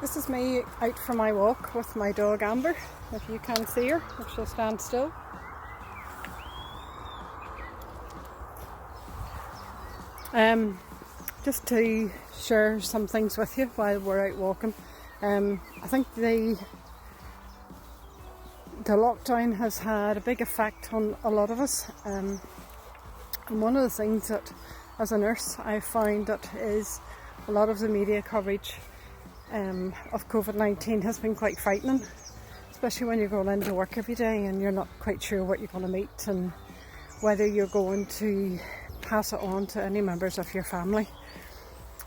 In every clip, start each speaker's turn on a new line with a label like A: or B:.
A: This is me out for my walk with my dog Amber. If you can't see her, if she'll stand still. Just to share some things with you while we're out walking. I think the lockdown has had a big effect on a lot of us. And one of the things that, as a nurse, I found that is a lot of the media coverage of COVID-19 has been quite frightening, especially when you're going into work every day and you're not quite sure what you're going to meet and whether you're going to pass it on to any members of your family.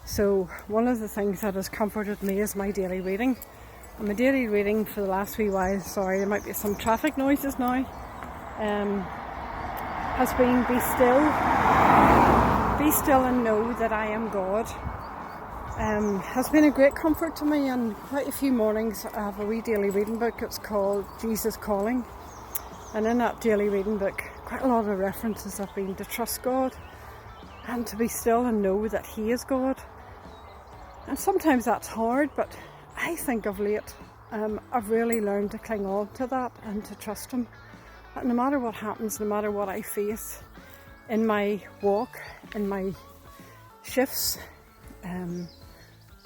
A: So one of the things that has comforted me is my daily reading. And my daily reading for the last wee while, sorry there might be some traffic noises now, has been be still and know that I am God. Has been a great comfort to me, and quite a few mornings I have a wee daily reading book. It's called Jesus Calling, and in that daily reading book quite a lot of references have been to trust God and to be still and know that He is God. And sometimes that's hard, but I think of late I've really learned to cling on to that and to trust Him. That no matter what happens, no matter what I face in my walk, in my shifts,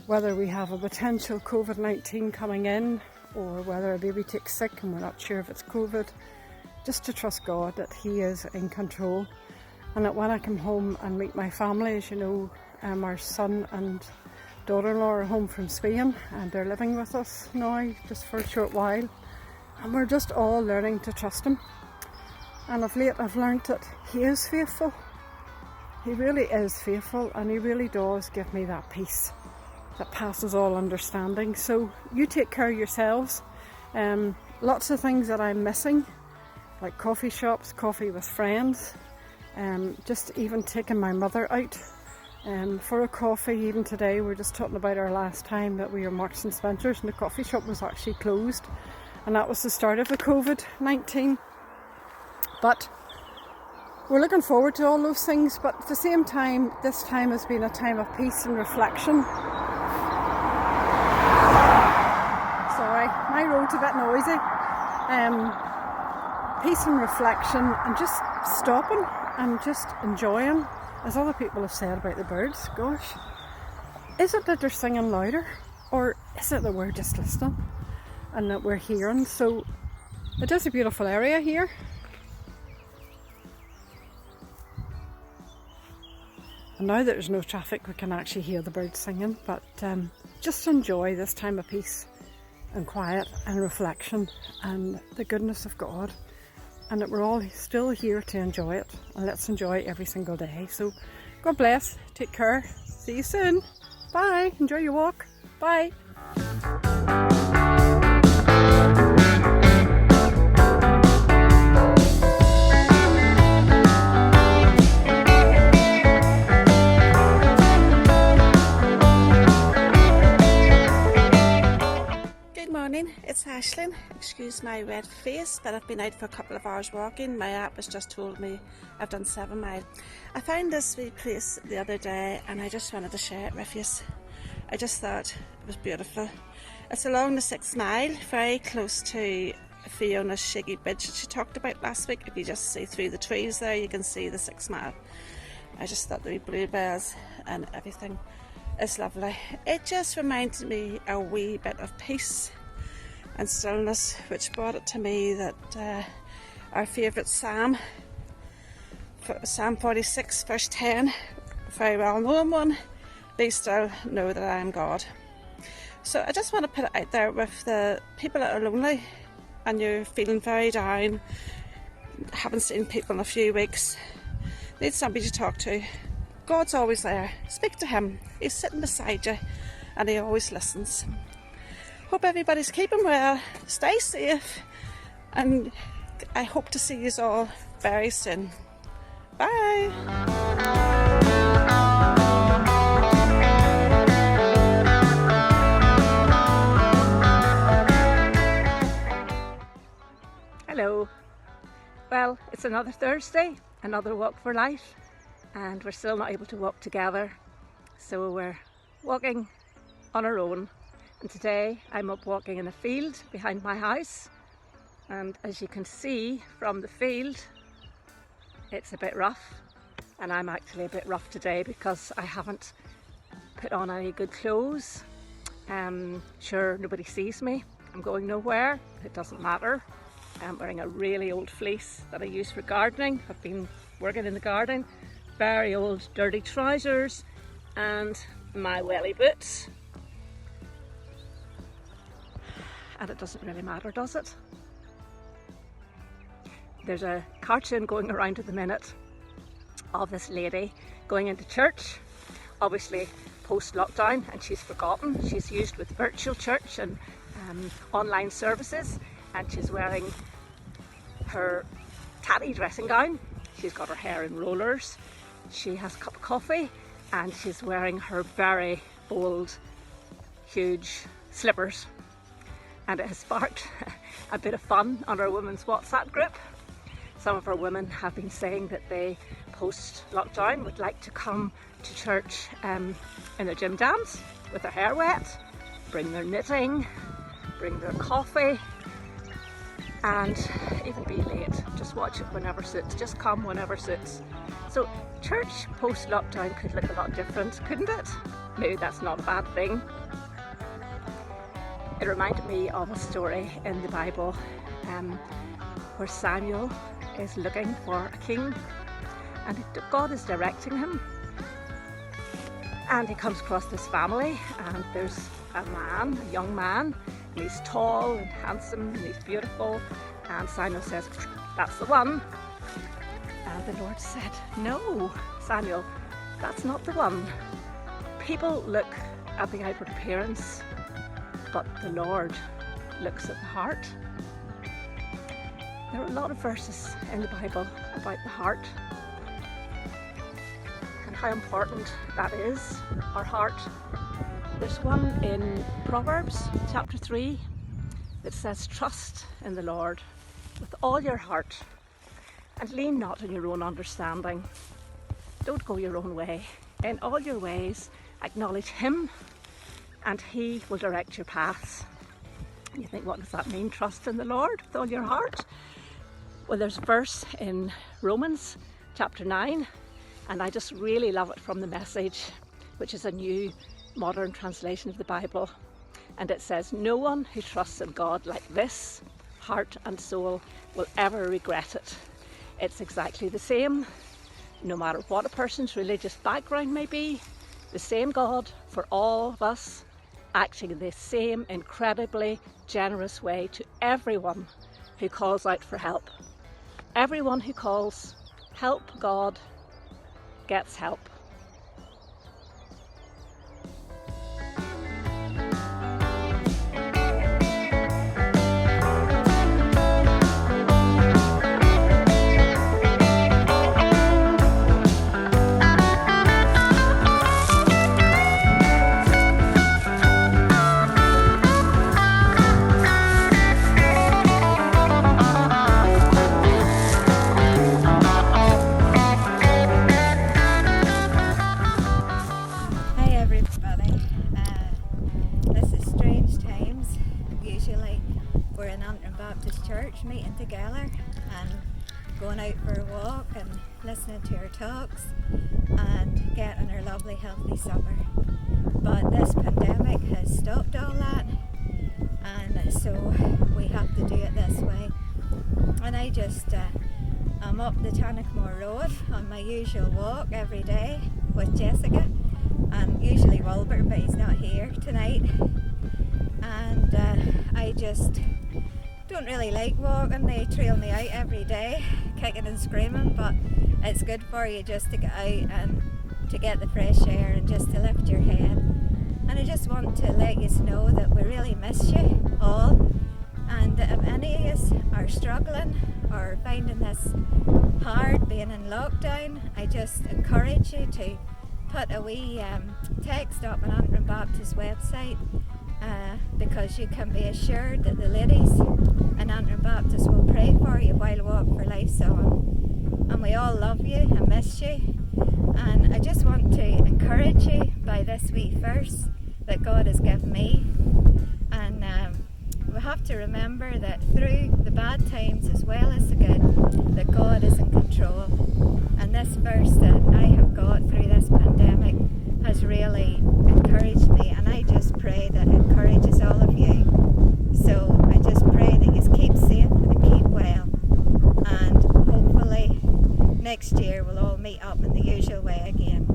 A: whether we have a potential COVID-19 coming in or whether a baby takes sick and we're not sure if it's COVID, just to trust God that He is in control, and that when I come home and meet my family, as you know, our son and daughter-in-law are home from Spain and they're living with us now just for a short while, and we're just all learning to trust Him. And of late I've learned that He is faithful. He really is faithful, and He really does give me that peace that passes all understanding. So you take care of yourselves. Lots of things that I'm missing, like coffee shops, coffee with friends, just even taking my mother out for a coffee. Even today we're just talking about our last time that we were Marks and Spencer's and the coffee shop was actually closed, and that was the start of the COVID-19. But we're looking forward to all those things, but at the same time, this time has been a time of peace and reflection. Sorry, my road's a bit noisy. Peace and reflection, and just stopping and just enjoying, as other people have said about the birds. Gosh, is it that they're singing louder, or is it that we're just listening and that we're hearing? So it is a beautiful area here. And now that there's no traffic, we can actually hear the birds singing. But just enjoy this time of peace and quiet and reflection and the goodness of God, and that we're all still here to enjoy it, and let's enjoy it every single day. So God bless, take care, see you soon, bye, enjoy your walk, bye.
B: It's Aisling. Excuse my red face, but I've been out for a couple of hours walking. My app has just told me I've done 7 miles. I found this wee place the other day and I just wanted to share it with you. I just thought it was beautiful. It's along the 6th Mile, very close to Fiona's Shaggy Bridge that she talked about last week. If you just see through the trees there, you can see the 6th Mile. I just thought the wee bluebells and everything is lovely. It just reminds me a wee bit of peace and stillness, which brought it to me that our favourite Psalm 46 verse 10, very well known one, be still, know that I am God. So I just want to put it out there with the people that are lonely and you're feeling very down, haven't seen people in a few weeks, need somebody to talk to. God's always there. Speak to Him. He's sitting beside you and He always listens. Hope everybody's keeping well, stay safe, and I hope to see you all very soon. Bye!
C: Hello. Well, it's another Thursday, another walk for life, and we're still not able to walk together, so we're walking on our own And today I'm up walking in a field behind my house, and as you can see from the field, it's a bit rough, and I'm actually a bit rough today because I haven't put on any good clothes. Sure, nobody sees me, I'm going nowhere, it doesn't matter. I'm wearing a really old fleece that I use for gardening. I've been working in the garden. Very old dirty trousers and my welly boots. And it doesn't really matter, does it? There's a cartoon going around at the minute of this lady going into church, obviously post-lockdown, and she's forgotten. She's used with virtual church and online services, and she's wearing her tatty dressing gown. She's got her hair in rollers. She has a cup of coffee, and she's wearing her very old, huge slippers. And it has sparked a bit of fun on our women's WhatsApp group. Some of our women have been saying that they, post-lockdown, would like to come to church in their gym jams with their hair wet, bring their knitting, bring their coffee, and even be late. Just watch it whenever suits, just come whenever suits. So church post-lockdown could look a lot different, couldn't it? Maybe that's not a bad thing. It reminded me of a story in the Bible where Samuel is looking for a king, and God is directing him, and he comes across this family, and there's a man, a young man, and he's tall and handsome and he's beautiful, and Samuel says, that's the one. And the Lord said, no, Samuel, that's not the one. People look at the outward appearance, but the Lord looks at the heart. There are a lot of verses in the Bible about the heart and how important that is, our heart. There's one in Proverbs chapter 3 that says, trust in the Lord with all your heart and lean not on your own understanding. Don't go your own way. In all your ways acknowledge Him, and He will direct your paths. And you think, what does that mean? Trust in the Lord with all your heart? Well, there's a verse in Romans chapter 9, and I just really love it from the Message, which is a new modern translation of the Bible. And it says, no one who trusts in God like this, heart and soul, will ever regret it. It's exactly the same, no matter what a person's religious background may be, the same God for all of us, acting in the same incredibly generous way to everyone who calls out for help. Everyone who calls help God gets help.
D: Meeting together and going out for a walk and listening to our talks and getting our lovely healthy supper. But this pandemic has stopped all that, and so we have to do it this way. And I just I'm up the Tannockmore Road on my usual walk every day with Jessica, and usually Wilbert, but he's not here tonight. And I just don't really like walking. They trail me out every day, kicking and screaming, but it's good for you just to get out and to get the fresh air and just to lift your head. And I just want to let you know that we really miss you all, and if any of us are struggling or finding this hard being in lockdown, I just encourage you to put a wee text up on Antrim Baptist website, because you can be assured that the ladies in Antrim Baptist will pray for you while Walk for Life's on. And we all love you and miss you. And I just want to encourage you by this wee verse that God has given me. And we have to remember that through the bad times as well as the good, that God is in control. And this verse that I have got through this pandemic has really encouraged me, and I just pray that it encourages all of you. So I just pray that you keep safe and keep well, and hopefully next year we'll all meet up in the usual way again.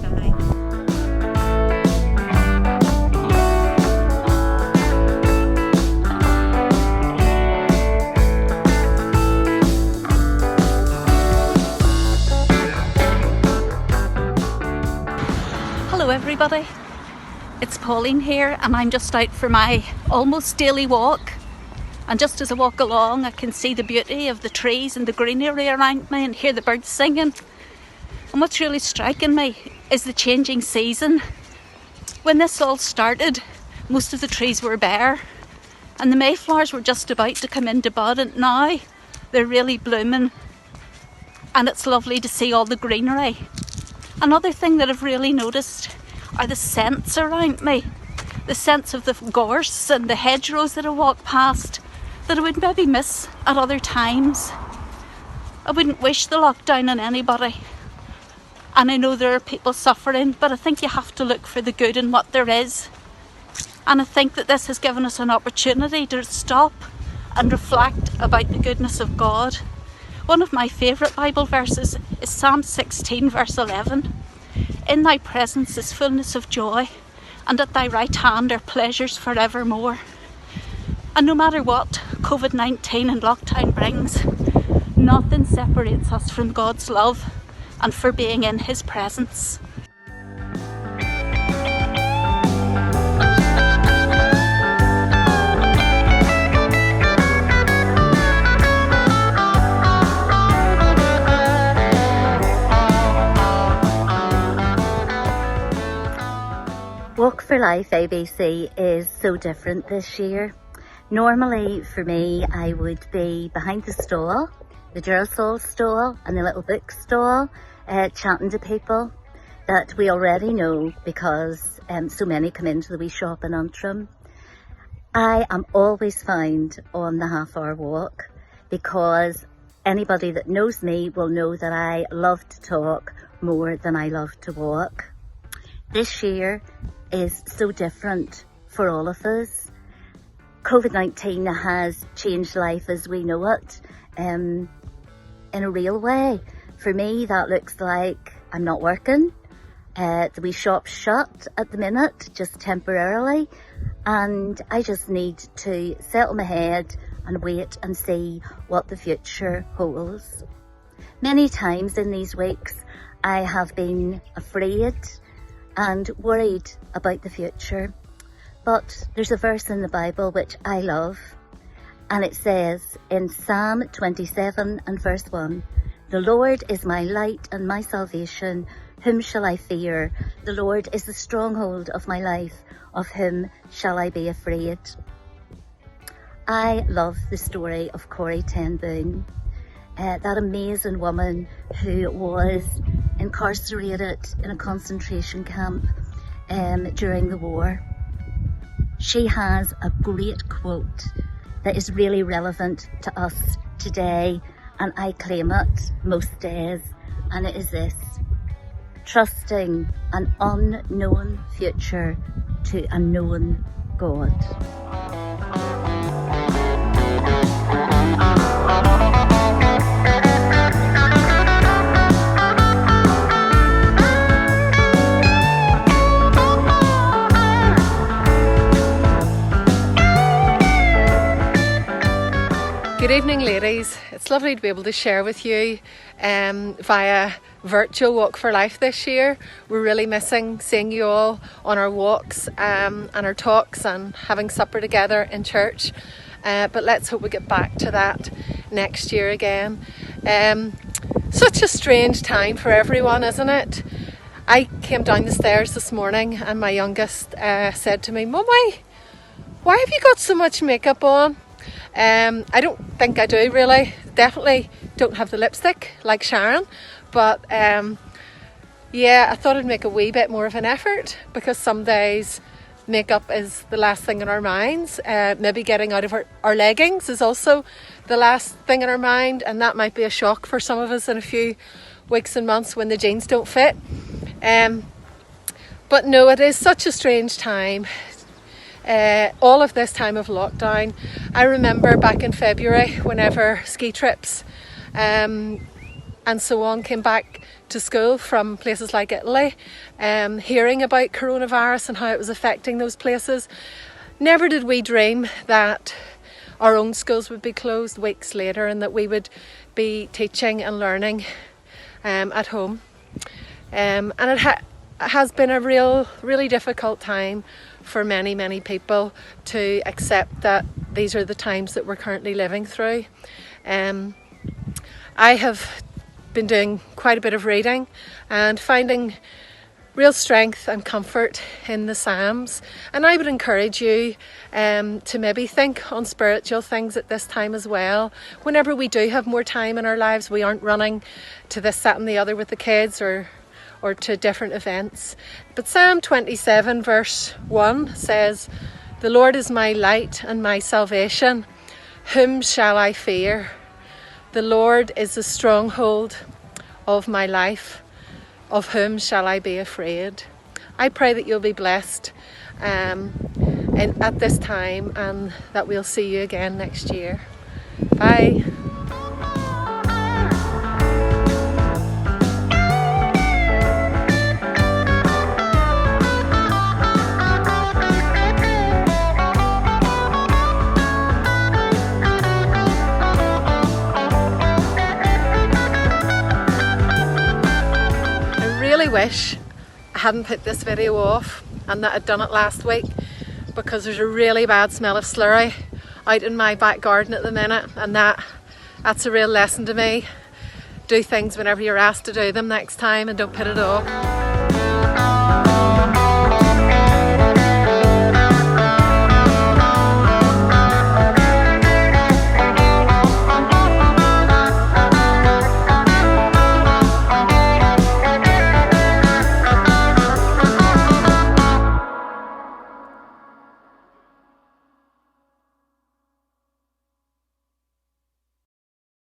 D: Bye.
E: Hello everybody, it's Pauline here, and I'm just out for my almost daily walk, and just as I walk along I can see the beauty of the trees and the greenery around me and hear the birds singing. And what's really striking me is the changing season. When this all started, most of the trees were bare and the mayflowers were just about to come into bud, and now they're really blooming and it's lovely to see all the greenery. Another thing that I've really noticed are the scents around me. The scents of the gorse and the hedgerows that I walk past that I would maybe miss at other times. I wouldn't wish the lockdown on anybody. And I know there are people suffering, but I think you have to look for the good in what there is. And I think that this has given us an opportunity to stop and reflect about the goodness of God. One of my favourite Bible verses is Psalm 16 verse 11. In thy presence is fullness of joy, and at thy right hand are pleasures forevermore. And no matter what COVID-19 and lockdown brings, nothing separates us from God's love and for being in his presence.
F: Walk for Life ABC is so different this year. Normally for me I would be behind the stall, the Duracell stall and the little book stall, chatting to people that we already know because so many come into the wee shop in Antrim. I am always found on the half-hour walk because anybody that knows me will know that I love to talk more than I love to walk. This year is so different for all of us. COVID-19 has changed life as we know it in a real way. For me, that looks like I'm not working. The wee shop's shut at the minute, just temporarily, and I just need to settle my head and wait and see what the future holds. Many times in these weeks, I have been afraid and worried about the future. But there's a verse in the Bible which I love, and it says in Psalm 27 and verse 1, "The Lord is my light and my salvation, whom shall I fear? The Lord is the stronghold of my life, of whom shall I be afraid?" I love the story of Corrie ten Boom, that amazing woman who was incarcerated in a concentration camp during the war. She has a great quote that is really relevant to us today, and I claim it most days, and it is this: trusting an unknown future to a known God.
G: Good evening, ladies. It's lovely to be able to share with you via virtual Walk for Life this year. We're really missing seeing you all on our walks and our talks and having supper together in church. But let's hope we get back to that next year again. Such a strange time for everyone, isn't it? I came down the stairs this morning and my youngest said to me, "Mummy, why have you got so much makeup on?" I don't think I do really. Definitely don't have the lipstick like Sharon, but yeah, I thought I'd make a wee bit more of an effort because some days makeup is the last thing in our minds. Maybe getting out of our leggings is also the last thing in our mind, and that might be a shock for some of us in a few weeks and months when the jeans don't fit. But no, it is such a strange time. All of this time of lockdown. I remember back in February, whenever ski trips and so on came back to school from places like Italy, hearing about coronavirus and how it was affecting those places. Never did we dream that our own schools would be closed weeks later and that we would be teaching and learning at home. And it has been a really difficult time for many people to accept that these are the times that we're currently living through. I have been doing quite a bit of reading and finding real strength and comfort in the Psalms, and I would encourage you to maybe think on spiritual things at this time as well. Whenever we do have more time in our lives, we aren't running to this, that and the other with the kids or to different events. But Psalm 27 verse 1 says, "The Lord is my light and my salvation. Whom shall I fear? The Lord is the stronghold of my life. Of whom shall I be afraid?" I pray that you'll be blessed at this time, and that we'll see you again next year. Bye. Wish I hadn't put this video off and that I'd done it last week, because there's a really bad smell of slurry out in my back garden at the minute, and that's a real lesson to me. Do things whenever you're asked to do them next time and don't put it off.